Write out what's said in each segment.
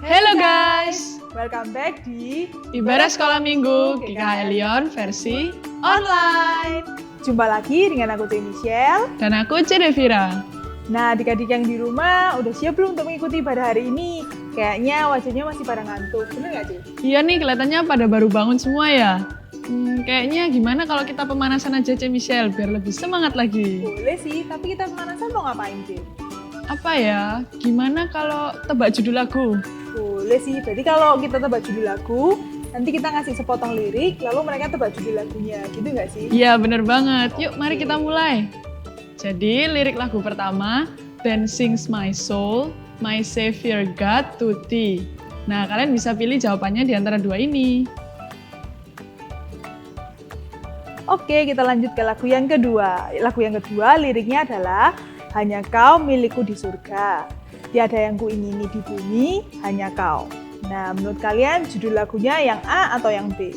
Hello guys, welcome back di Ibarat Sekolah Minggu GKH Lyon versi online. Jumpa lagi dengan aku C. Michelle Dan aku C. Devira. Nah, adik-adik yang di rumah udah siap belum untuk mengikuti pada hari ini? Kayaknya wajahnya masih pada ngantuk, bener nggak Ci? Iya nih, kelihatannya pada baru bangun semua ya. Kayaknya gimana kalau kita pemanasan aja C. Michelle biar lebih semangat lagi. Boleh sih, tapi kita pemanasan mau ngapain Ci? Apa ya? Gimana kalau tebak judul lagu? Boleh sih, berarti kalau kita tebak judul lagu, nanti kita ngasih sepotong lirik, lalu mereka tebak judul lagunya, gitu nggak sih? Iya bener banget, yuk mari kita mulai. Jadi lirik lagu pertama, Then Sings My Soul, My Savior God to Thee. Nah kalian bisa pilih jawabannya di antara dua ini. Oke, kita lanjut ke lagu yang kedua. Lagu yang kedua liriknya adalah Hanya Kau milikku di surga. Tiada yang kuingini di bumi, hanya Kau. Nah, menurut kalian judul lagunya yang A atau yang B?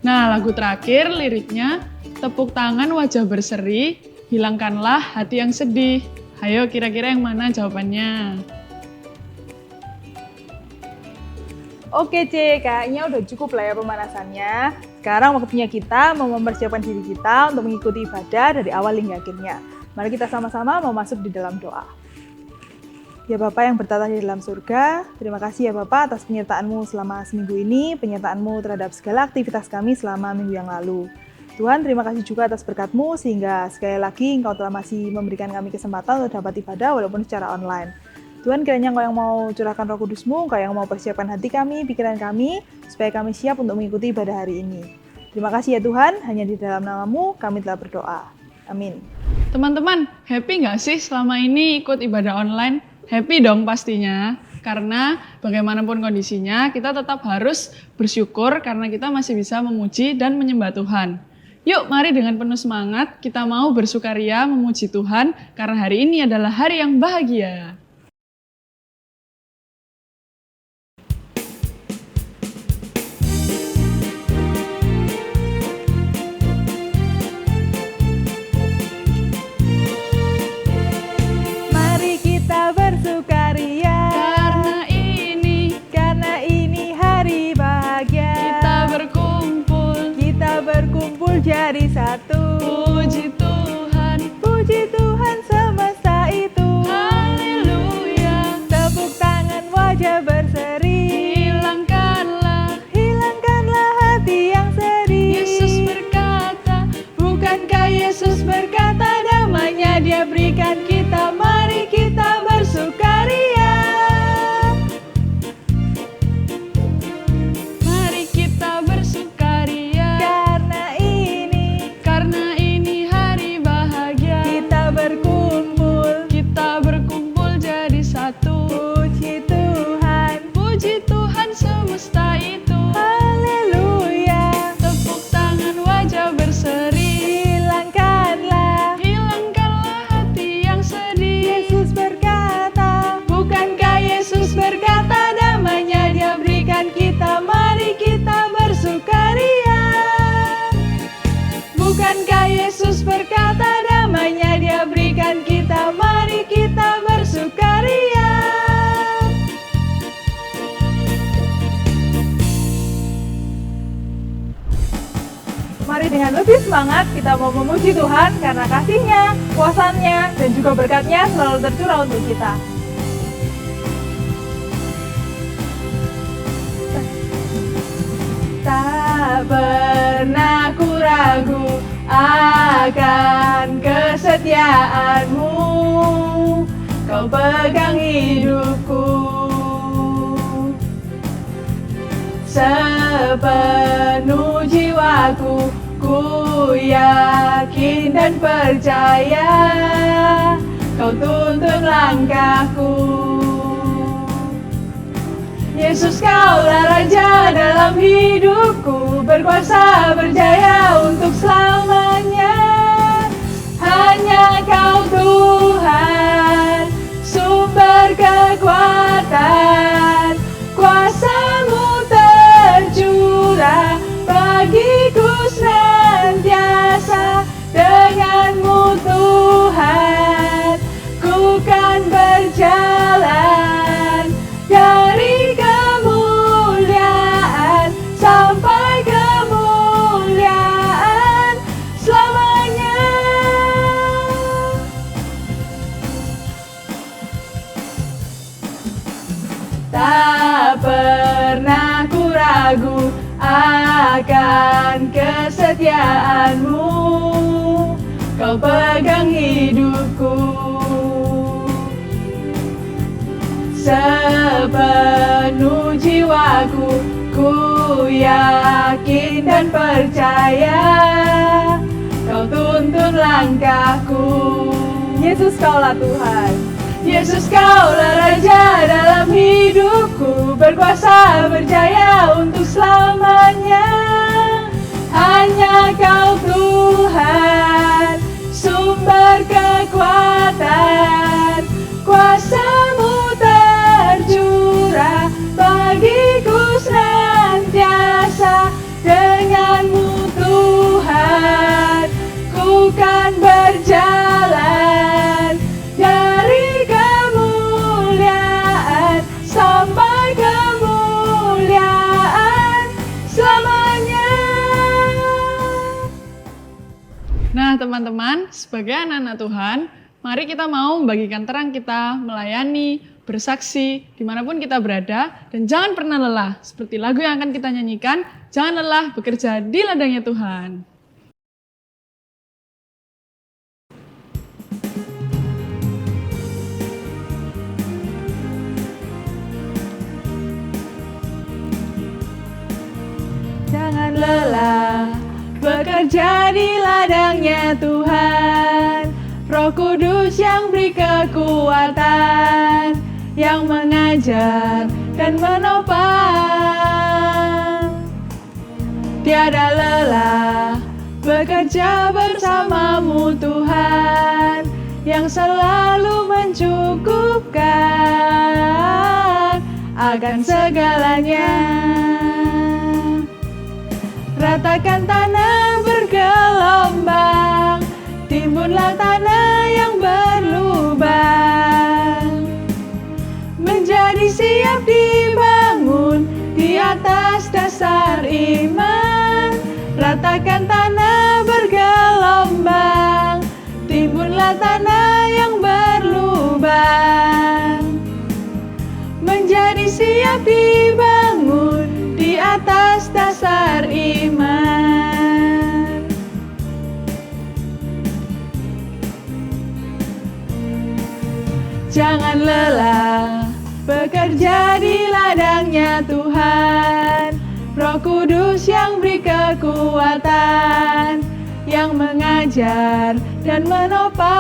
Nah, lagu terakhir liriknya, tepuk tangan wajah berseri, hilangkanlah hati yang sedih. Ayo, kira-kira yang mana jawabannya? Oke C, kayaknya udah cukup lah ya pemanasannya. Sekarang waktunya kita mempersiapkan diri kita untuk mengikuti ibadah dari awal hingga akhirnya. Mari kita sama-sama mau masuk di dalam doa. Ya Bapa yang bertata di dalam surga, terima kasih ya Bapa atas penyertaan-Mu selama seminggu ini, penyertaan-Mu terhadap segala aktivitas kami selama minggu yang lalu. Tuhan, terima kasih juga atas berkat-Mu sehingga sekali lagi Engkau telah masih memberikan kami kesempatan untuk dapat ibadah walaupun secara online. Tuhan, kiranya Engkau yang mau curahkan Roh Kudus-Mu, Engkau yang mau persiapkan hati kami, pikiran kami, supaya kami siap untuk mengikuti ibadah hari ini. Terima kasih ya Tuhan, hanya di dalam nama-Mu kami telah berdoa. Amin. Teman-teman, happy nggak sih selama ini ikut ibadah online? Happy dong pastinya, karena bagaimanapun kondisinya, kita tetap harus bersyukur karena kita masih bisa memuji dan menyembah Tuhan. Yuk, mari dengan penuh semangat, kita mau bersukaria memuji Tuhan, karena hari ini adalah hari yang bahagia. Jadi satu. Puji Tuhan semesta itu. Haleluya. Tepuk tangan wajah berseri. Hilangkanlah hati yang sedih. Yesus berkata, bukankah Yesus berkata damai-Nya Dia berikan kita, mari kita bersukaria. Mari kita bersukaria. Berkumpul jadi satu. Puji Tuhan semesta itu. Haleluya. Tepuk tangan wajah berseri. Hilangkanlah hati yang sedih. Yesus berkata, bukankah Yesus berkata damai-Nya Dia berikan kita, mari kita bersukaria. Bukankah Yesus berkata damai-Nya Dia berikan kita, mari kita bersukaria. Mari dengan lebih semangat kita mau memuji Tuhan karena kasih-Nya, kuasa-Nya, dan juga berkat-Nya selalu tercurah untuk kita. Tak pernah ku ragu akan kesetiaan-Mu, Kau pegang hidupku. Sepenuh jiwaku, ku yakin dan percaya, Kau tuntun langkahku. Yesus, Kaulah Raja dalam hidupku, berkuasa berjaya untuk selamanya. Hanya Kau Tuhan, sumber kekuatan, kuasa-Mu tercurah bagiku senantiasa. Dengan-Mu Tuhan, ku kan berjalan. ragu akan kesetiaanmu. Kau pegang hidupku. Sepenuh jiwaku, ku yakin dan percaya, Kau tuntun langkahku. Yesus, Kaulah Tuhan. Yesus, Kaulah Raja dalam hidupku, berkuasa berjaya untuk selamanya. Hanya Kau Tuhan, sumber kekuatan, kuasa-Mu tercurah bagiku senantiasa. Dengan-Mu Tuhan, ku kan berjalan dari kemuliaan sampai kemuliaan selamanya. Nah teman-teman, sebagai anak-anak Tuhan, mari kita mau membagikan terang kita, melayani, bersaksi, dimanapun kita berada, dan jangan pernah lelah. Seperti lagu yang akan kita nyanyikan, jangan lelah bekerja di ladangnya Tuhan. Jangan lelah bekerja di ladangnya Tuhan. Roh Kudus yang beri kekuatan, yang mengajar dan menopang. Tiada lelah bekerja bersamamu Tuhan, yang selalu mencukupkan akan segalanya. Ratakan tanah bergelombang, timbunlah tanah yang berlubang, menjadi siap dibangun di atas dasar iman. Ratakan tanah bergelombang, timbunlah tanah yang berlubang, menjadi siap dibangun di atas dasar iman. Jangan lelah bekerja di ladangnya Tuhan. Roh Kudus yang beri kekuatan, yang mengajar dan menopang.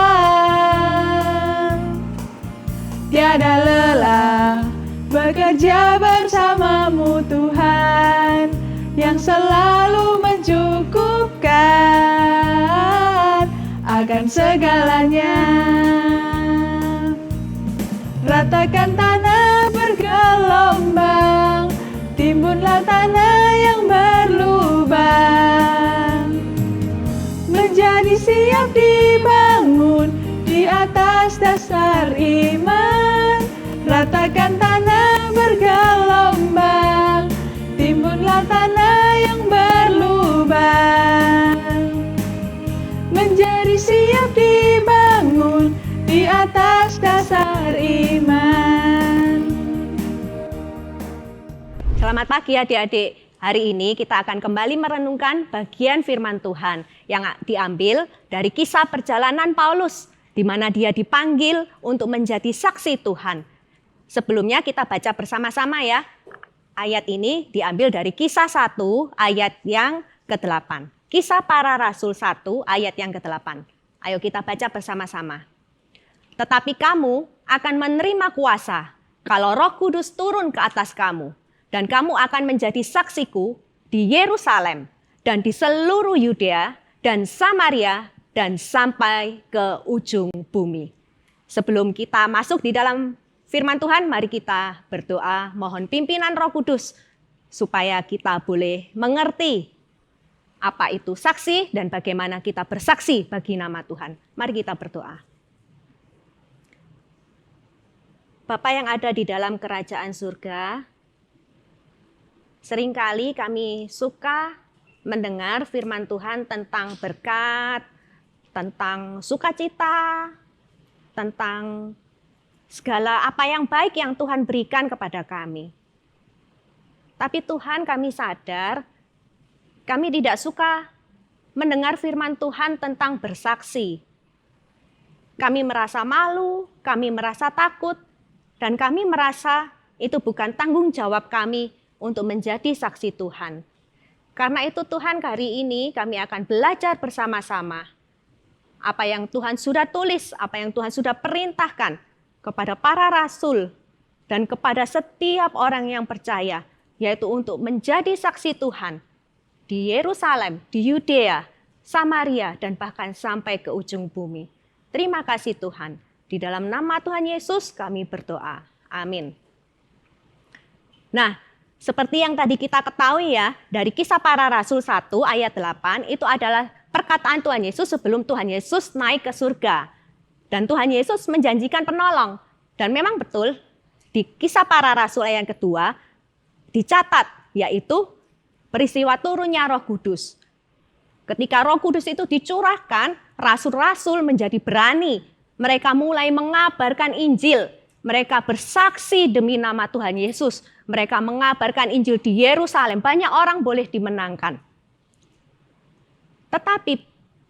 Tiada lelah bekerja bersamamu Tuhan, yang selalu mencukupkan akan segalanya. Ratakan tanah bergelombang, timbunlah tanah yang berlubang, menjadi siap dibangun di atas dasar iman. Ratakan tanah bergelombang, timbunlah tanah yang berlubang, menjadi siap dibangun di atas dasar iman. Selamat pagi adik-adik. Hari ini kita akan kembali merenungkan bagian firman Tuhan yang diambil dari kisah perjalanan Paulus, di mana dia dipanggil untuk menjadi saksi Tuhan. Sebelumnya kita baca bersama-sama ya. Ayat ini diambil dari Kisah 1 ayat yang ke-8. Kisah Para Rasul 1 ayat yang ke-8. Ayo kita baca bersama-sama. Tetapi kamu akan menerima kuasa kalau Roh Kudus turun ke atas kamu, dan kamu akan menjadi saksiku di Yerusalem dan di seluruh Yudea dan Samaria dan sampai ke ujung bumi. Sebelum kita masuk di dalam firman Tuhan, mari kita berdoa mohon pimpinan Roh Kudus supaya kita boleh mengerti apa itu saksi dan bagaimana kita bersaksi bagi nama Tuhan. Mari kita berdoa. Bapa yang ada di dalam kerajaan surga, seringkali kami suka mendengar firman Tuhan tentang berkat, tentang sukacita, tentang segala apa yang baik yang Tuhan berikan kepada kami. Tapi Tuhan, kami sadar, kami tidak suka mendengar firman Tuhan tentang bersaksi. Kami merasa malu, kami merasa takut, dan kami merasa itu bukan tanggung jawab kami untuk menjadi saksi Tuhan. Karena itu Tuhan, hari ini kami akan belajar bersama-sama apa yang Tuhan sudah tulis, apa yang Tuhan sudah perintahkan kepada para rasul dan kepada setiap orang yang percaya, yaitu untuk menjadi saksi Tuhan di Yerusalem, di Yudea, Samaria, dan bahkan sampai ke ujung bumi. Terima kasih Tuhan. Di dalam nama Tuhan Yesus kami berdoa. Amin. Nah, seperti yang tadi kita ketahui ya, dari Kisah Para Rasul 1 ayat 8, itu adalah perkataan Tuhan Yesus sebelum Tuhan Yesus naik ke surga. Dan Tuhan Yesus menjanjikan penolong. Dan memang betul, di Kisah Para Rasul ayat yang kedua, dicatat, yaitu peristiwa turunnya Roh Kudus. Ketika Roh Kudus itu dicurahkan, rasul-rasul menjadi berani. Mereka mulai mengabarkan Injil. Mereka bersaksi demi nama Tuhan Yesus. Mereka mengabarkan Injil di Yerusalem. Banyak orang boleh dimenangkan. Tetapi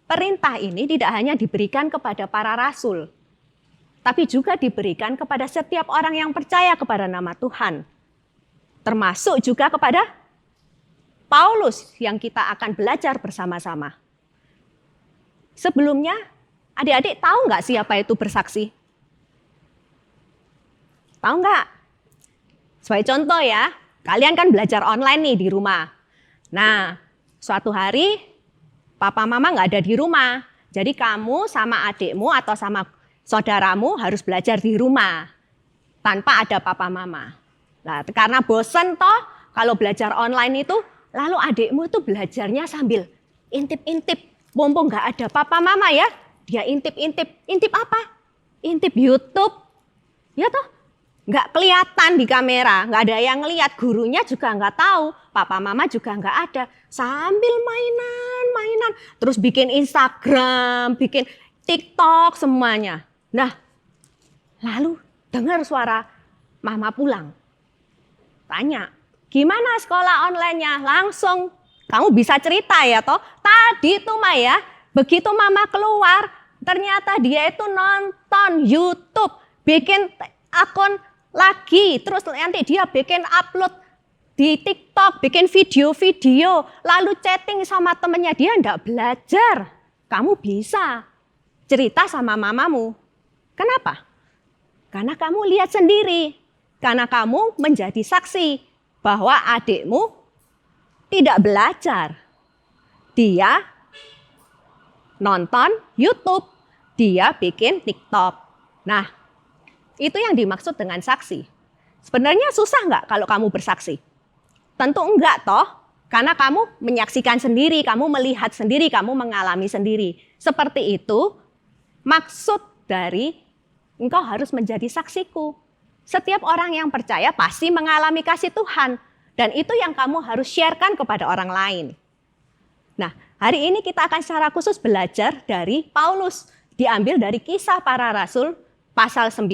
perintah ini tidak hanya diberikan kepada para rasul, tapi juga diberikan kepada setiap orang yang percaya kepada nama Tuhan. Termasuk juga kepada Paulus yang kita akan belajar bersama-sama. Sebelumnya, adik-adik tahu nggak siapa itu bersaksi? Tahu nggak? Sebagai contoh ya, kalian kan belajar online nih di rumah. Nah, suatu hari papa mama nggak ada di rumah. Jadi kamu sama adikmu atau sama saudaramu harus belajar di rumah tanpa ada papa mama. Nah, karena bosen toh kalau belajar online itu, lalu adikmu itu belajarnya sambil intip-intip. Mumpung nggak ada papa mama ya, dia intip-intip. Intip apa? Intip YouTube. Ya toh? Nggak kelihatan di kamera, nggak ada yang lihat, gurunya juga nggak tahu, papa mama juga nggak ada. Sambil mainan, terus bikin Instagram, bikin TikTok semuanya. Nah, lalu dengar suara mama pulang. Tanya, gimana sekolah online-nya? Langsung, kamu bisa cerita ya toh? Tadi tuh Maya, begitu mama keluar, ternyata dia itu nonton YouTube, bikin akun lagi, terus nanti dia bikin upload di TikTok, bikin video-video, lalu chatting sama temennya. Dia enggak belajar. Kamu bisa cerita sama mamamu. Kenapa? Karena kamu lihat sendiri. Karena kamu menjadi saksi bahwa adikmu tidak belajar. Dia nonton YouTube, dia bikin TikTok. Nah, itu yang dimaksud dengan saksi. Sebenarnya susah nggak kalau kamu bersaksi? Tentu enggak toh, karena kamu menyaksikan sendiri, kamu melihat sendiri, kamu mengalami sendiri. Seperti itu maksud dari engkau harus menjadi saksiku. Setiap orang yang percaya pasti mengalami kasih Tuhan. Dan itu yang kamu harus sharekan kepada orang lain. Nah, hari ini kita akan secara khusus belajar dari Paulus. Diambil dari Kisah Para Rasul pasal 9.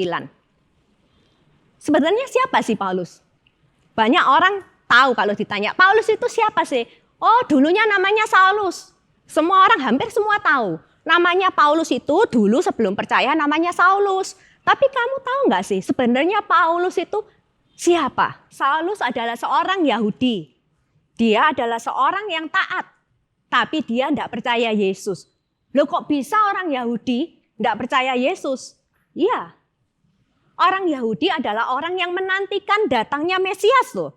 Sebenarnya siapa sih Paulus? Banyak orang tahu kalau ditanya, Paulus itu siapa sih? Oh, dulunya namanya Saulus. Semua orang, hampir semua tahu. Namanya Paulus itu dulu sebelum percaya namanya Saulus. Tapi kamu tahu nggak sih sebenarnya Paulus itu siapa? Saulus adalah seorang Yahudi. Dia adalah seorang yang taat. Tapi dia tidak percaya Yesus. Loh kok bisa orang Yahudi tidak percaya Yesus? Iya, orang Yahudi adalah orang yang menantikan datangnya Mesias loh.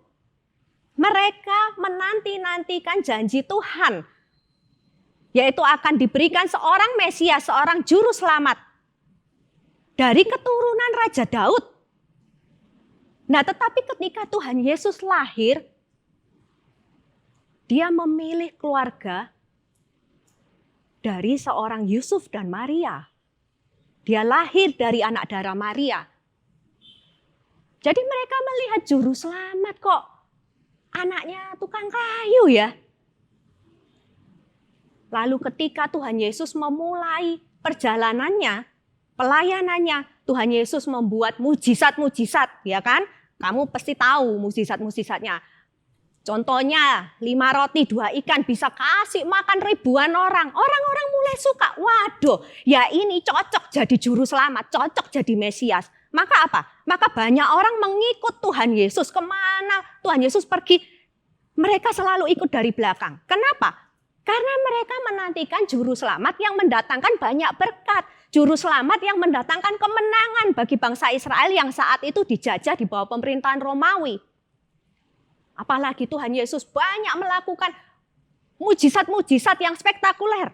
Mereka menanti-nantikan janji Tuhan, yaitu akan diberikan seorang Mesias, seorang juru selamat dari keturunan Raja Daud. Nah, tetapi ketika Tuhan Yesus lahir, dia memilih keluarga dari seorang Yusuf dan Maria. Dia lahir dari anak darah Maria. Jadi mereka melihat juru selamat kok. Anaknya tukang kayu ya. Lalu ketika Tuhan Yesus memulai perjalanannya, pelayanannya, Tuhan Yesus membuat mujizat-mujizat, ya kan? Kamu pasti tahu mujizat-mujizatnya. Contohnya 5 roti 2 ikan bisa kasih makan ribuan orang. Orang-orang mulai suka. Waduh, ya ini cocok jadi juru selamat, cocok jadi Mesias. Maka apa? Maka banyak orang mengikut Tuhan Yesus. Kemana Tuhan Yesus pergi? Mereka selalu ikut dari belakang. Kenapa? Karena mereka menantikan juru selamat yang mendatangkan banyak berkat. Juru selamat yang mendatangkan kemenangan bagi bangsa Israel yang saat itu dijajah di bawah pemerintahan Romawi. Apalagi Tuhan Yesus banyak melakukan mujizat-mujizat yang spektakuler.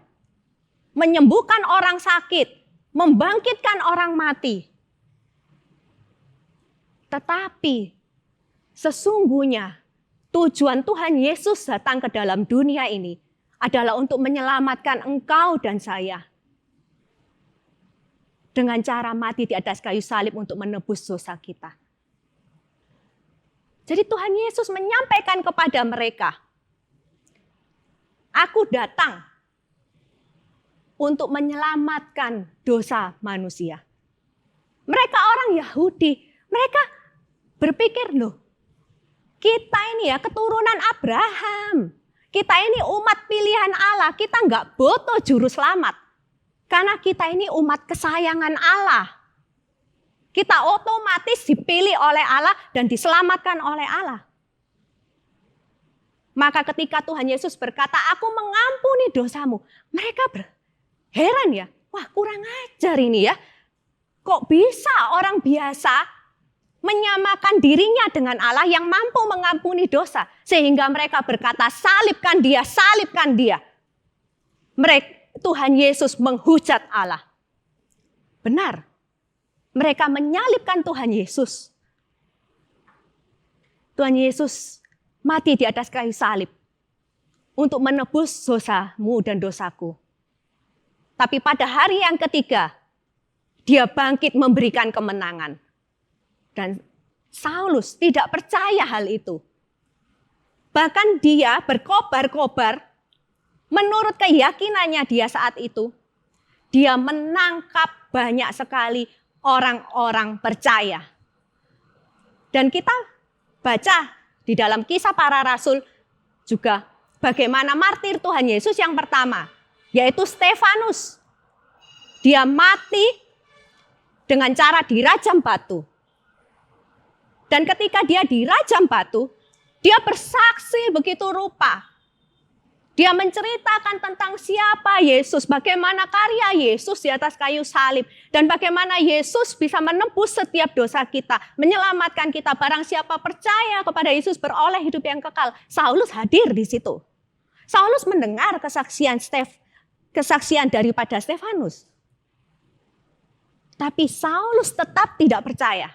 Menyembuhkan orang sakit, membangkitkan orang mati. Tetapi sesungguhnya tujuan Tuhan Yesus datang ke dalam dunia ini adalah untuk menyelamatkan engkau dan saya. Dengan cara mati di atas kayu salib untuk menebus dosa kita. Jadi Tuhan Yesus menyampaikan kepada mereka, aku datang untuk menyelamatkan dosa manusia. Mereka orang Yahudi, mereka berpikir loh, kita ini ya keturunan Abraham. Kita ini umat pilihan Allah, kita nggak butuh juru selamat. Karena kita ini umat kesayangan Allah. Kita otomatis dipilih oleh Allah dan diselamatkan oleh Allah. Maka ketika Tuhan Yesus berkata, aku mengampuni dosamu. Mereka heran ya, wah kurang ajar ini ya. Kok bisa orang biasa menyamakan dirinya dengan Allah yang mampu mengampuni dosa. Sehingga mereka berkata, salibkan dia, salibkan dia. Tuhan Yesus menghujat Allah. Benar. Mereka menyalibkan Tuhan Yesus. Tuhan Yesus mati di atas kayu salib untuk menebus dosamu dan dosaku. Tapi pada hari yang ketiga, dia bangkit memberikan kemenangan. Dan Saulus tidak percaya hal itu. Bahkan dia berkobar-kobar, menurut keyakinannya dia saat itu, dia menangkap banyak sekali orang-orang percaya. Dan kita baca di dalam Kisah Para Rasul juga bagaimana martir Tuhan Yesus yang pertama, yaitu Stefanus. Dia mati dengan cara dirajam batu. Dan ketika dia dirajam batu, dia bersaksi begitu rupa. Dia menceritakan tentang siapa Yesus, bagaimana karya Yesus di atas kayu salib, dan bagaimana Yesus bisa menebus setiap dosa kita, menyelamatkan kita. Barang siapa percaya kepada Yesus beroleh hidup yang kekal. Saulus hadir di situ. Saulus mendengar kesaksian daripada Stefanus. Tapi Saulus tetap tidak percaya.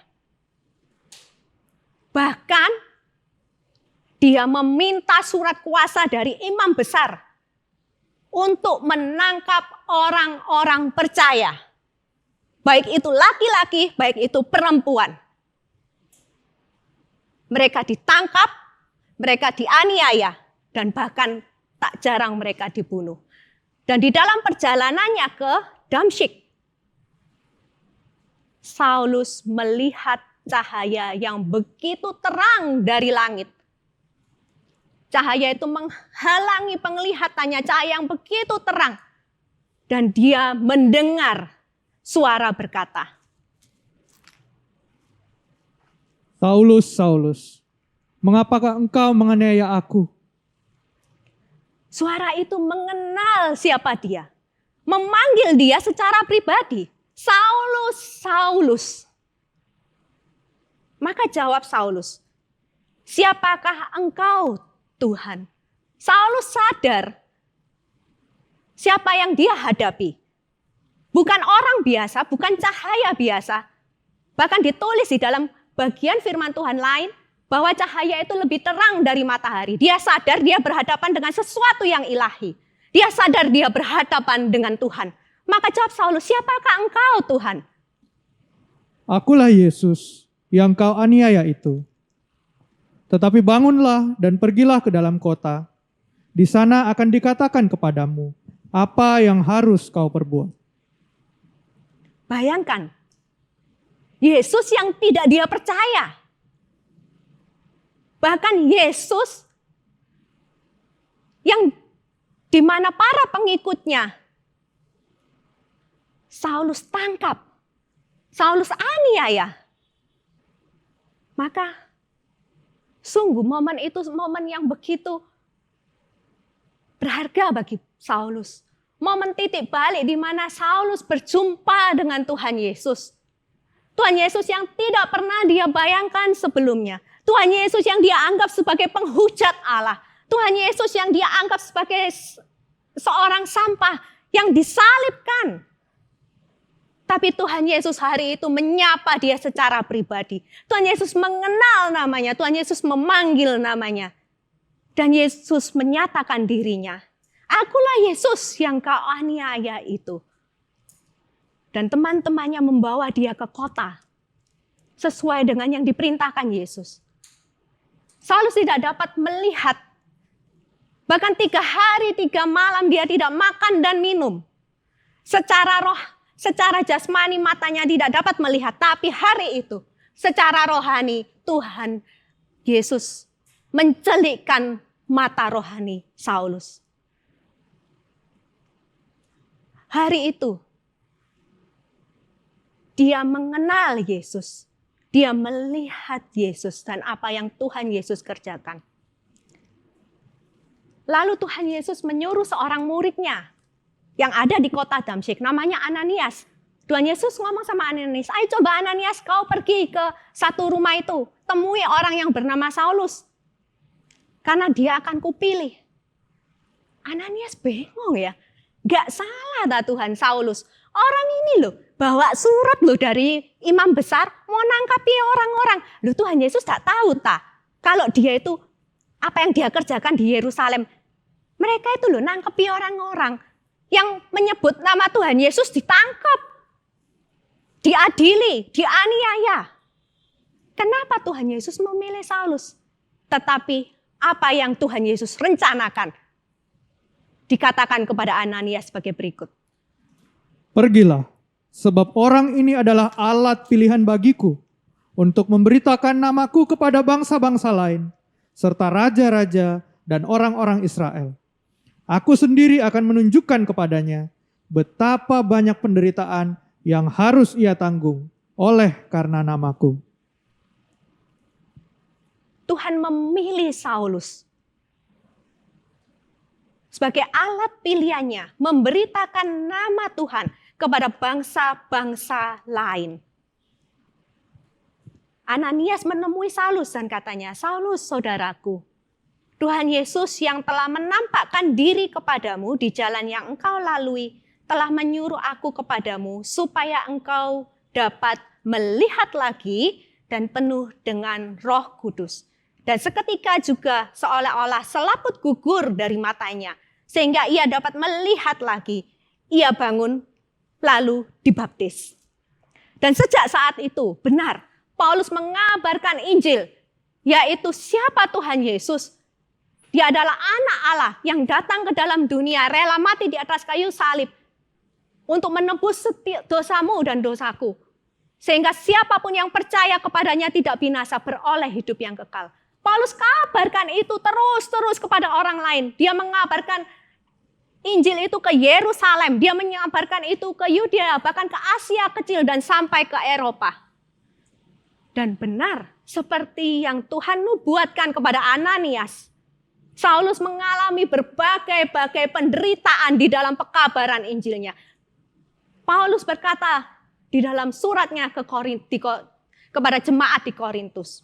Bahkan dia meminta surat kuasa dari imam besar untuk menangkap orang-orang percaya. Baik itu laki-laki, baik itu perempuan. Mereka ditangkap, mereka dianiaya, dan bahkan tak jarang mereka dibunuh. Dan di dalam perjalanannya ke Damsyik, Saulus melihat cahaya yang begitu terang dari langit. Cahaya itu menghalangi penglihatannya, cahaya yang begitu terang. Dan dia mendengar suara berkata, Saulus, Saulus, mengapakah engkau menganiaya aku? Suara itu mengenal siapa dia. Memanggil dia secara pribadi. Saulus, Saulus. Maka jawab Saulus, siapakah engkau, Tuhan? Saulus sadar siapa yang dia hadapi. Bukan orang biasa, bukan cahaya biasa. Bahkan ditulis di dalam bagian firman Tuhan lain bahwa cahaya itu lebih terang dari matahari. Dia sadar dia berhadapan dengan sesuatu yang ilahi. Dia sadar dia berhadapan dengan Tuhan. Maka jawab Saulus, siapakah engkau, Tuhan? Akulah Yesus yang kau aniaya itu. Tetapi bangunlah dan pergilah ke dalam kota. Di sana akan dikatakan kepadamu apa yang harus kau perbuat. Bayangkan, Yesus yang tidak dia percaya. Bahkan Yesus yang di mana para pengikutnya Saulus tangkap, Saulus aniaya. Maka sungguh momen itu momen yang begitu berharga bagi Saulus. Momen titik balik di mana Saulus berjumpa dengan Tuhan Yesus. Tuhan Yesus yang tidak pernah dia bayangkan sebelumnya. Tuhan Yesus yang dia anggap sebagai penghujat Allah. Tuhan Yesus yang dia anggap sebagai seorang sampah yang disalibkan. Tapi Tuhan Yesus hari itu menyapa dia secara pribadi. Tuhan Yesus mengenal namanya, Tuhan Yesus memanggil namanya. Dan Yesus menyatakan dirinya, akulah Yesus yang kau aniaya itu. Dan teman-temannya membawa dia ke kota. Sesuai dengan yang diperintahkan Yesus. Saulus tidak dapat melihat. Bahkan 3 hari 3 malam dia tidak makan dan minum. Secara roh, secara jasmani matanya tidak dapat melihat. Tapi hari itu secara rohani Tuhan Yesus mencelikkan mata rohani Saulus. Hari itu dia mengenal Yesus. Dia melihat Yesus dan apa yang Tuhan Yesus kerjakan. Lalu Tuhan Yesus menyuruh seorang muridnya yang ada di kota Damsyik, namanya Ananias. Tuhan Yesus ngomong sama Ananias, ayo coba Ananias kau pergi ke satu rumah itu. Temui orang yang bernama Saulus. Karena dia akan kupilih. Ananias bingung ya. Gak salah dah Tuhan Saulus. Orang ini loh bawa surat loh dari imam besar mau nangkapi orang-orang. Loh Tuhan Yesus tak tahu tak kalau dia itu apa yang dia kerjakan di Yerusalem. Mereka itu loh nangkapi orang-orang yang menyebut nama Tuhan Yesus ditangkap. Diadili, dianiaya. Kenapa Tuhan Yesus memilih Saulus? Tetapi apa yang Tuhan Yesus rencanakan dikatakan kepada Ananias sebagai berikut. Pergilah, sebab orang ini adalah alat pilihan bagiku untuk memberitakan namaku kepada bangsa-bangsa lain, serta raja-raja dan orang-orang Israel. Aku sendiri akan menunjukkan kepadanya betapa banyak penderitaan yang harus ia tanggung oleh karena namaku. Tuhan memilih Saulus sebagai alat pilihannya memberitakan nama Tuhan kepada bangsa-bangsa lain. Ananias menemui Saulus dan katanya, Saulus saudaraku, Tuhan Yesus yang telah menampakkan diri kepadamu di jalan yang engkau lalui, telah menyuruh aku kepadamu supaya engkau dapat melihat lagi dan penuh dengan Roh Kudus. Dan seketika juga seolah-olah selaput gugur dari matanya, sehingga ia dapat melihat lagi. Ia bangun lalu dibaptis. Dan sejak saat itu benar Paulus mengabarkan Injil, yaitu siapa Tuhan Yesus. Dia adalah anak Allah yang datang ke dalam dunia, rela mati di atas kayu salib untuk menebus dosamu dan dosaku. Sehingga siapapun yang percaya kepadanya tidak binasa, beroleh hidup yang kekal. Paulus kabarkan itu terus kepada orang lain. Dia mengabarkan Injil itu ke Yerusalem, dia menyabarkan itu ke Yudea, bahkan ke Asia kecil dan sampai ke Eropa. Dan benar, seperti yang Tuhan nubuatkan kepada Ananias, Saulus mengalami berbagai penderitaan di dalam pekabaran Injilnya. Paulus berkata di dalam suratnya kepada jemaat di Korintus,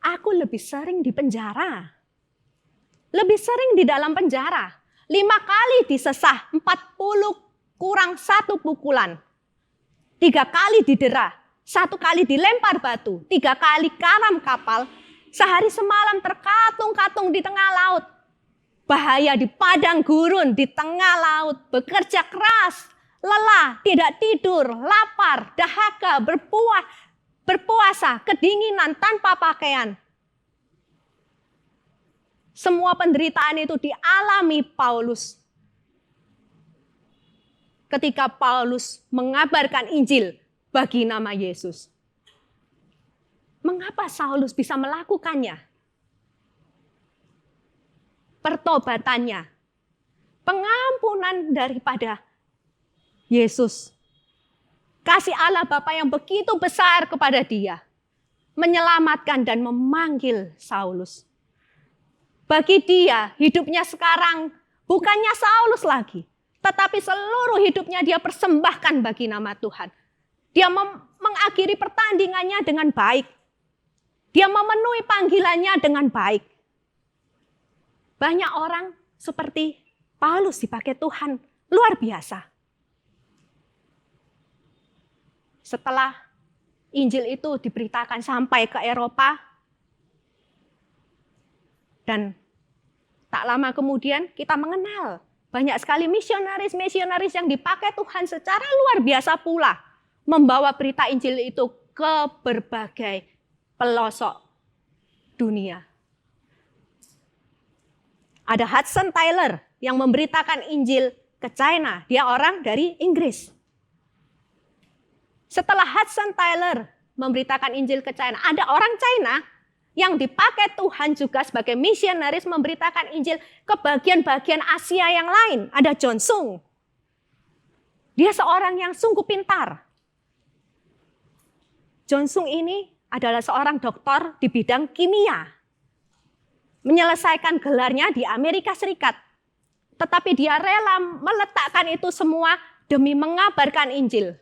aku lebih sering di penjara. Lebih sering di dalam penjara. 5 kali disesah, 40 kurang 1 pukulan. 3 kali didera, 1 kali dilempar batu, 3 kali karam kapal, sehari semalam terkatung-katung di tengah laut. Bahaya di padang gurun, di tengah laut, bekerja keras, lelah, tidak tidur, lapar, dahaga, berpuasa, kedinginan tanpa pakaian. Semua penderitaan itu dialami Paulus ketika Paulus mengabarkan Injil bagi nama Yesus. Mengapa Saulus bisa melakukannya? pertobatannya, pengampunan daripada Yesus. Kasih Allah Bapa yang begitu besar kepada dia, menyelamatkan dan memanggil Saulus. Bagi dia, hidupnya sekarang bukannya Saulus lagi, tetapi seluruh hidupnya dia persembahkan bagi nama Tuhan. Dia mengakhiri pertandingannya dengan baik. Dia memenuhi panggilannya dengan baik. Banyak orang seperti Paulus dipakai Tuhan, luar biasa. Setelah Injil itu diberitakan sampai ke Eropa, dan tak lama kemudian kita mengenal banyak sekali misionaris-misionaris yang dipakai Tuhan secara luar biasa pula, membawa berita Injil itu ke berbagai pelosok dunia. Ada Hudson Taylor yang memberitakan Injil ke China. Dia orang dari Inggris. Setelah Hudson Taylor memberitakan Injil ke China, ada orang China yang dipakai Tuhan juga sebagai misionaris memberitakan Injil ke bagian-bagian Asia yang lain. Ada John Sung. Dia seorang yang sungguh pintar. John Sung ini adalah seorang doktor di bidang kimia. Menyelesaikan gelarnya di Amerika Serikat. Tetapi dia rela meletakkan itu semua demi mengabarkan Injil.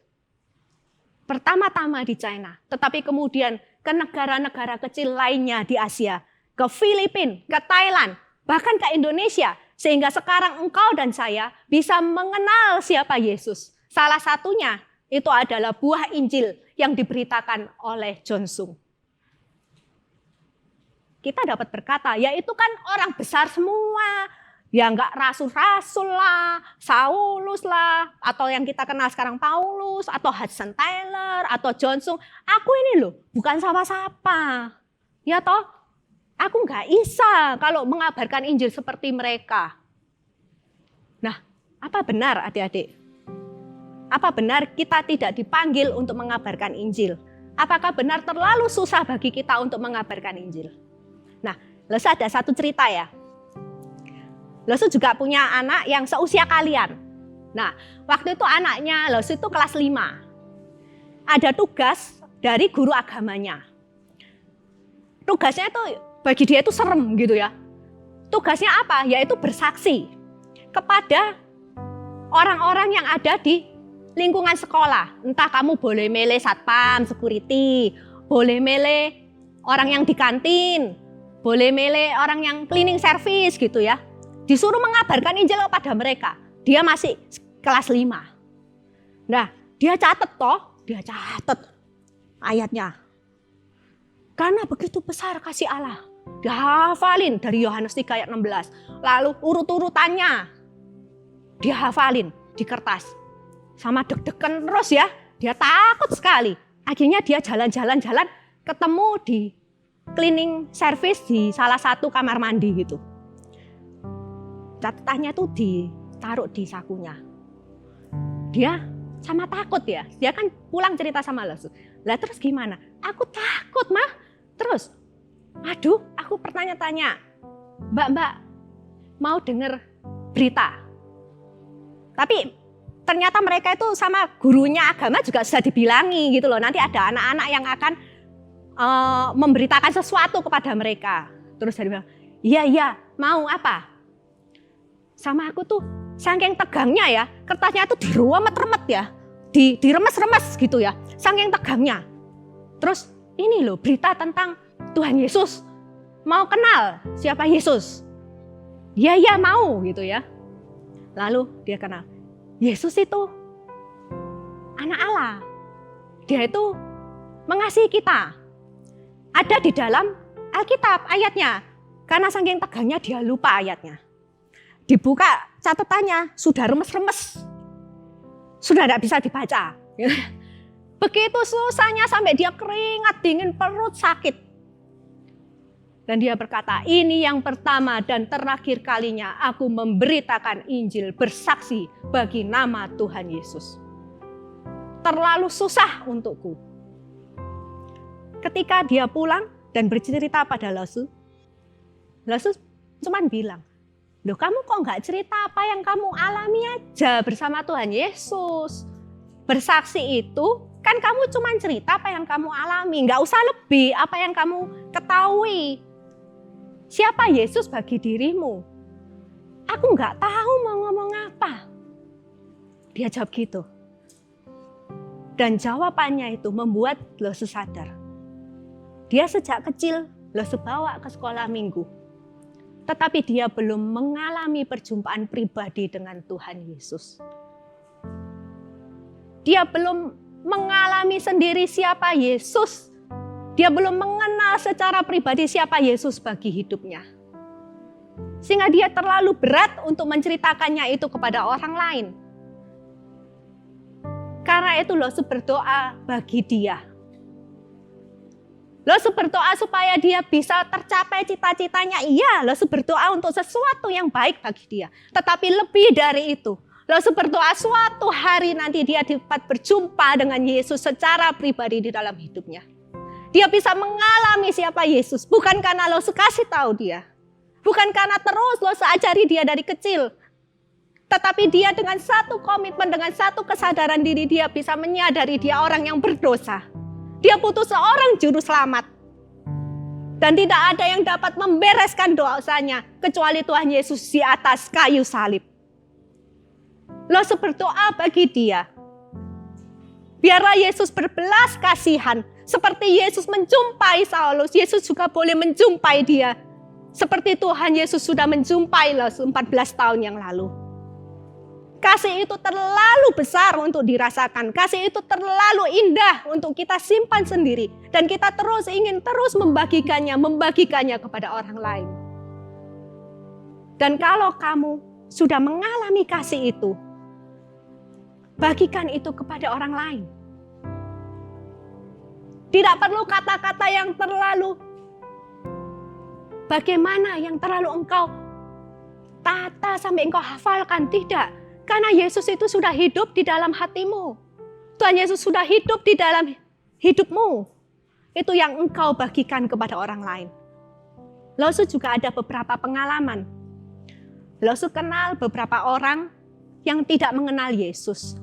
Pertama-tama di China, tetapi kemudian ke negara-negara kecil lainnya di Asia. Ke Filipina, ke Thailand, bahkan ke Indonesia. Sehingga sekarang engkau dan saya bisa mengenal siapa Yesus. Salah satunya itu adalah buah Injil yang diberitakan oleh John Sung. Kita dapat berkata, ya itu kan orang besar semua. Ya enggak rasul-rasul lah, Saulus lah, atau yang kita kenal sekarang Paulus, atau Hudson Taylor, atau John Sung. Aku ini loh, bukan siapa-siapa. Ya toh, aku enggak bisa kalau mengabarkan Injil seperti mereka. Nah, apa benar adik-adik? Apa benar kita tidak dipanggil untuk mengabarkan Injil? Apakah benar terlalu susah bagi kita untuk mengabarkan Injil? Nah, Lesu ada satu cerita ya. Lesu juga punya anak yang seusia kalian. Nah, waktu itu anaknya Lesu itu kelas 5. Ada tugas dari guru agamanya. Tugasnya itu bagi dia itu serem gitu ya. Tugasnya apa? Yaitu bersaksi kepada orang-orang yang ada di lingkungan sekolah. Entah kamu boleh milih satpam, security, boleh milih orang yang di kantin, boleh milih orang yang cleaning service gitu ya. Disuruh mengabarkan Injil kepada mereka. Dia masih kelas 5. Nah, dia catat ayatnya. Karena begitu besar kasih Allah. Dia hafalin dari Yohanes 3 ayat 16. Lalu urut-urutannya dia hafalin di kertas. Sama deg-degan terus ya. Dia takut sekali. Akhirnya dia jalan-jalan ketemu di cleaning service di salah satu kamar mandi gitu. Catatannya tuh ditaruh di sakunya. Dia sama takut ya. Dia kan pulang cerita sama Lesu. Lah terus gimana? Aku takut mah. Terus, aduh aku bertanya-tanya. Mbak, mau denger berita? Tapi ternyata mereka itu sama gurunya agama juga sudah dibilangi gitu loh. Nanti ada anak-anak yang akan memberitakan sesuatu kepada mereka. Terus dia bilang, iya, mau apa? Sama aku tuh saking tegangnya ya, kertasnya tuh diremet-remet ya, diremes-remes gitu ya, saking tegangnya. Terus ini loh berita tentang Tuhan Yesus, mau kenal siapa Yesus? Iya mau gitu ya. Lalu dia kenal, Yesus itu anak Allah, dia itu mengasihi kita. Ada di dalam Alkitab ayatnya, karena saking tegangnya dia lupa ayatnya. Dibuka catatannya, sudah remes-remes. Sudah tidak bisa dibaca. Begitu susahnya sampai dia keringat dingin, perut sakit. Dan dia berkata, ini yang pertama dan terakhir kalinya aku memberitakan Injil bersaksi bagi nama Tuhan Yesus. Terlalu susah untukku. Ketika dia pulang dan bercerita pada Lesu cuman bilang, Loh, kamu kok nggak cerita apa yang kamu alami aja bersama Tuhan Yesus? Bersaksi itu kan kamu cuma cerita apa yang kamu alami, nggak usah lebih apa yang kamu ketahui. Siapa Yesus bagi dirimu? Aku nggak tahu mau ngomong apa. Dia jawab gitu. Dan jawabannya itu membuat Lose sadar. Dia sejak kecil Lose bawa ke sekolah minggu. Tetapi dia belum mengalami perjumpaan pribadi dengan Tuhan Yesus. Dia belum mengalami sendiri siapa Yesus. Dia belum mengenal secara pribadi siapa Yesus bagi hidupnya. Sehingga dia terlalu berat untuk menceritakannya itu kepada orang lain. Karena itu Lose berdoa bagi dia. Lose berdoa supaya dia bisa tercapai cita-citanya. Iya, Lose berdoa untuk sesuatu yang baik bagi dia. Tetapi lebih dari itu, Lose berdoa suatu hari nanti dia dapat berjumpa dengan Yesus secara pribadi di dalam hidupnya. Dia bisa mengalami siapa Yesus. Bukan karena Lose kasih tahu dia. Bukan karena terus Lose ajari dia dari kecil. Tetapi dia dengan satu komitmen, dengan satu kesadaran diri, dia bisa menyadari dia orang yang berdosa. Dia butuh seorang juru selamat. Dan tidak ada yang dapat membereskan dosanya kecuali Tuhan Yesus di atas kayu salib. Lose berdoa bagi dia. Biarlah Yesus berbelas kasihan. Seperti Yesus menjumpai Saulus, Yesus juga boleh menjumpai dia. Seperti Tuhan Yesus sudah menjumpai Lose 14 tahun yang lalu. Kasih itu terlalu besar untuk dirasakan. Kasih itu terlalu indah untuk kita simpan sendiri. Dan kita ingin terus membagikannya kepada orang lain. Dan kalau kamu sudah mengalami kasih itu, bagikan itu kepada orang lain. Tidak perlu kata-kata yang terlalu bagaimana, yang terlalu engkau tata sampai engkau hafalkan. Tidak. Karena Yesus itu sudah hidup di dalam hatimu. Tuhan Yesus sudah hidup di dalam hidupmu. Itu yang engkau bagikan kepada orang lain. Lose juga ada beberapa pengalaman. Lose kenal beberapa orang yang tidak mengenal Yesus.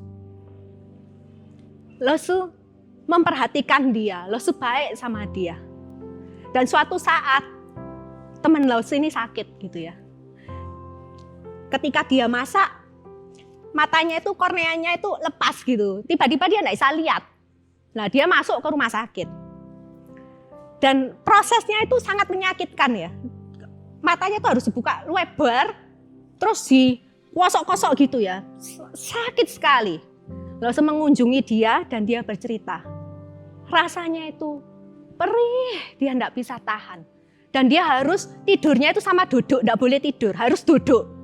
Lose memperhatikan dia. Lose baik sama dia. Dan suatu saat teman Lose ini sakit gitu ya. Ketika dia masak, matanya itu, korneanya itu lepas gitu. Tiba-tiba dia tidak bisa lihat. Nah, dia masuk ke rumah sakit. Dan prosesnya itu sangat menyakitkan ya. Matanya itu harus dibuka lebar, terus dikosok-kosok gitu ya. Sakit sekali. Lalu saya mengunjungi dia dan dia bercerita. Rasanya itu perih, dia tidak bisa tahan. Dan dia harus tidurnya itu sama duduk, tidak boleh tidur, harus duduk.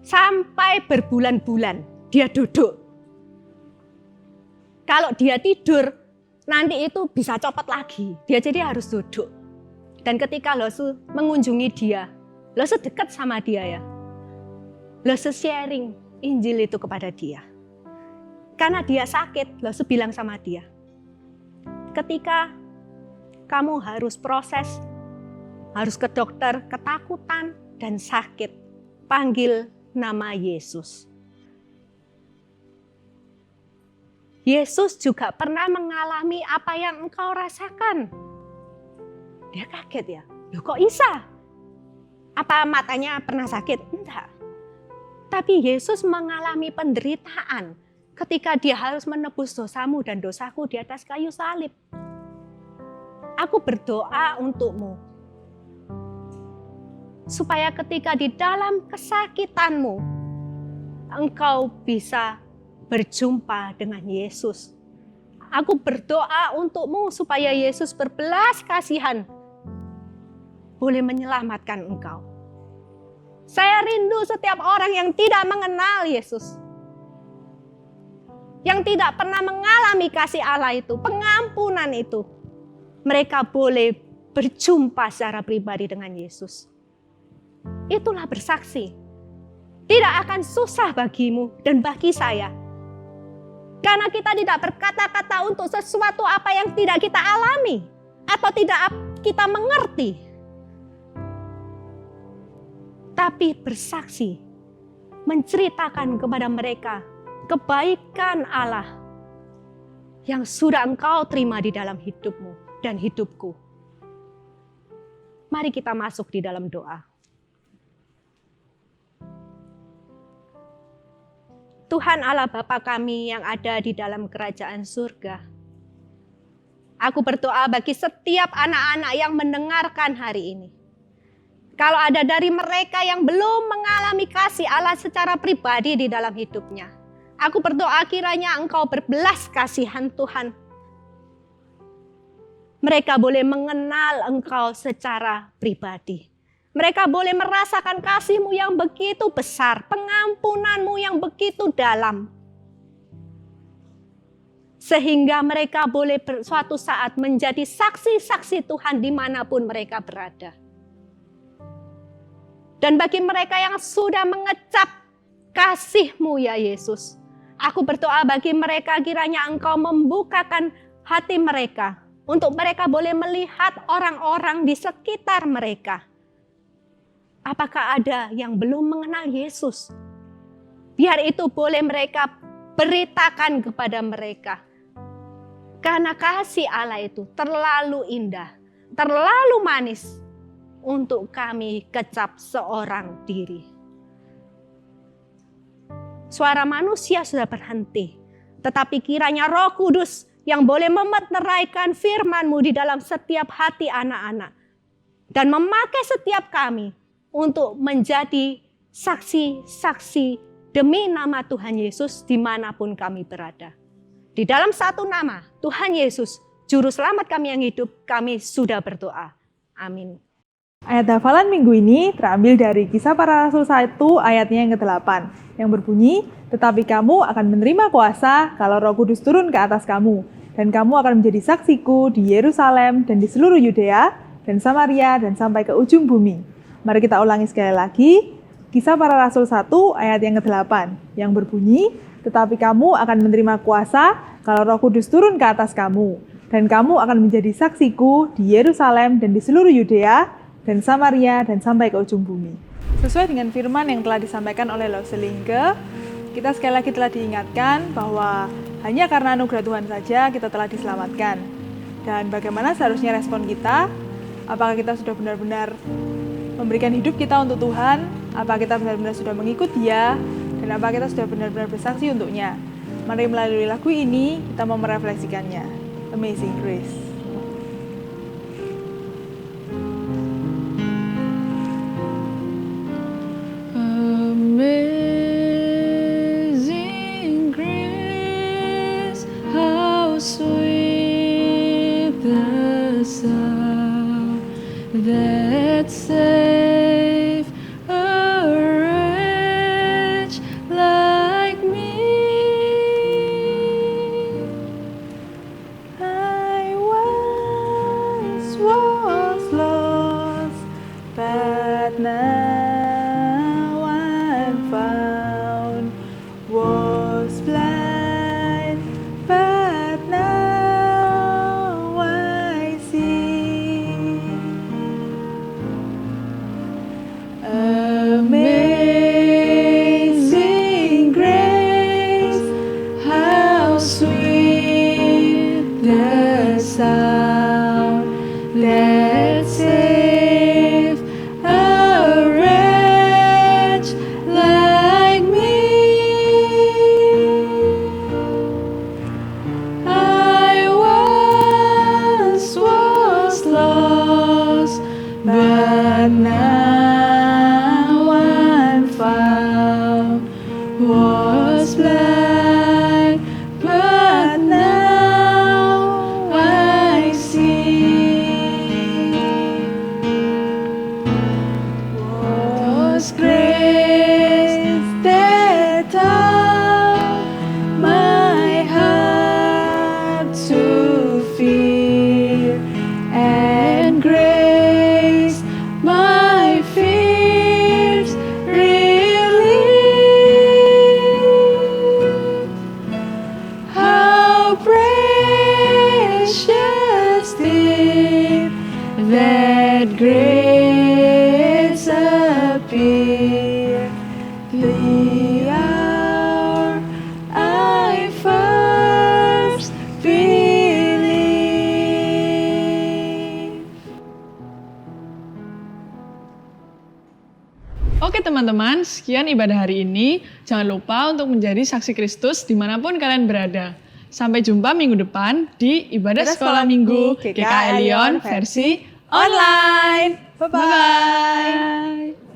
Sampai berbulan-bulan dia duduk. Kalau dia tidur, nanti itu bisa copot lagi. Dia jadi harus duduk. Dan ketika Lose mengunjungi dia, Lose dekat sama dia ya. Lose sharing Injil itu kepada dia. Karena dia sakit, Lose bilang sama dia, ketika kamu harus proses, harus ke dokter, ketakutan dan sakit, panggil nama Yesus. Yesus juga pernah mengalami apa yang engkau rasakan. Dia kaget ya. Loh, kok bisa? Apa matanya pernah sakit? Enggak. Tapi Yesus mengalami penderitaan ketika dia harus menebus dosamu dan dosaku di atas kayu salib. Aku berdoa untukmu, supaya ketika di dalam kesakitanmu, engkau bisa berjumpa dengan Yesus. Aku berdoa untukmu supaya Yesus berbelas kasihan boleh menyelamatkan engkau. Saya rindu setiap orang yang tidak mengenal Yesus, yang tidak pernah mengalami kasih Allah itu, pengampunan itu, mereka boleh berjumpa secara pribadi dengan Yesus. Itulah bersaksi. Tidak akan susah bagimu dan bagi saya. Karena kita tidak berkata-kata untuk sesuatu apa yang tidak kita alami atau tidak kita mengerti. tapi bersaksi, menceritakan kepada mereka kebaikan Allah yang sudah Engkau terima di dalam hidupmu dan hidupku. Mari kita masuk di dalam doa. Tuhan Allah Bapa kami yang ada di dalam kerajaan surga, aku berdoa bagi setiap anak-anak yang mendengarkan hari ini. Kalau ada dari mereka yang belum mengalami kasih Allah secara pribadi di dalam hidupnya, aku berdoa kiranya Engkau berbelas kasihan Tuhan. Mereka boleh mengenal Engkau secara pribadi. Mereka boleh merasakan kasih-Mu yang begitu besar, pengampunan-Mu yang begitu dalam. Sehingga mereka boleh suatu saat menjadi saksi-saksi Tuhan dimanapun mereka berada. Dan bagi mereka yang sudah mengecap kasih-Mu ya Yesus, aku berdoa bagi mereka kiranya Engkau membukakan hati mereka untuk mereka boleh melihat orang-orang di sekitar mereka. Apakah ada yang belum mengenal Yesus? Biar itu boleh mereka beritakan kepada mereka. Karena kasih Allah itu terlalu indah, terlalu manis untuk kami kecap seorang diri. Suara manusia sudah berhenti, tetapi kiranya Roh Kudus yang boleh memeteraikan firman-Mu di dalam setiap hati anak-anak dan memakai setiap kami untuk menjadi saksi-saksi demi nama Tuhan Yesus dimanapun kami berada. Di dalam satu nama, Tuhan Yesus, Juru Selamat kami yang hidup, kami sudah berdoa. Amin. Ayat hafalan minggu ini terambil dari Kisah Para Rasul 1 ayatnya yang ke-8, yang berbunyi, "Tetapi kamu akan menerima kuasa kalau Roh Kudus turun ke atas kamu, dan kamu akan menjadi saksiku di Yerusalem dan di seluruh Yudea dan Samaria dan sampai ke ujung bumi." Mari kita ulangi sekali lagi, Kisah Para Rasul 1 ayat yang ke-8, yang berbunyi, "Tetapi kamu akan menerima kuasa kalau Roh Kudus turun ke atas kamu, dan kamu akan menjadi saksiku di Yerusalem dan di seluruh Yudea dan Samaria dan sampai ke ujung bumi." Sesuai dengan firman yang telah disampaikan oleh Lauselingke, kita sekali lagi telah diingatkan bahwa hanya karena anugerah Tuhan saja kita telah diselamatkan. Dan bagaimana seharusnya respon kita? Apakah kita sudah benar-benar memberikan hidup kita untuk Tuhan? Apa kita benar-benar sudah mengikut Dia? Dan apa kita sudah benar-benar bersaksi untuknya? Mari melalui lagu ini kita mau merefleksikannya. Amazing Grace. Amazing grace, how sweet the sound that saved a wretch like me. I once was lost, but now I'm found. Was blind, but now I see. Amazing grace, how sweet the sound that saved a wretch like me. I once was lost, but now I'm found. Was blind, but now I see. Was grace that taught my heart to fear, and grace my fears relieved. teman-teman, sekian ibadah hari ini. Jangan lupa untuk menjadi saksi Kristus dimanapun kalian berada. Sampai jumpa minggu depan di Ibadah Sekolah Minggu GKI Lyon versi online. Bye-bye. Bye-bye.